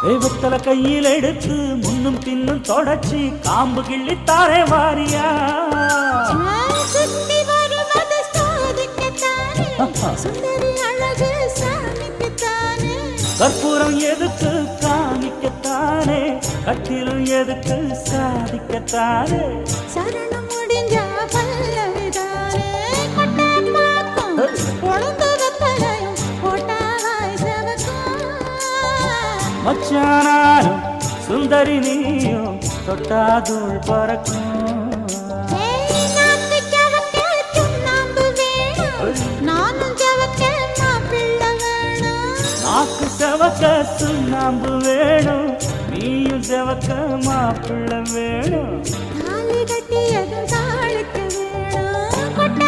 தெய்வத்தல கையில் எடுத்து முன்னும் பின்னும் தொடச்சி காம்பு கிள்ளித்தாரே வாரியா சுத்தி வருவது சாதிக்கத்தானே சுந்தரி அழகு சாமிக்குத்தானே கற்பூரம் எதுக்கு காமிக்கத்தானே கட்டிலும் எதுக்கு சாதிக்கத்தானே சரணம் முடிஞ்சா பல்லவிதானே கொட்டை பாக்கும் பொழுது வெத்தலையும் போட்டாவாய் செவக்கும் மச்சானாரும் சுந்தரி நீயும் தொட்டாதூள் பறக்கும் நாக்கு ஜவக்க சுண்ணாம்பு வேணும் நானும் ஜவக்க மாப்பிள்ளை வேணும் நாக்கு செவக்க சுண்ணாம்பு வேணும் நீயும் செவக்க மாப்பிள்ளை வேணும் தாலி கட்டியதும்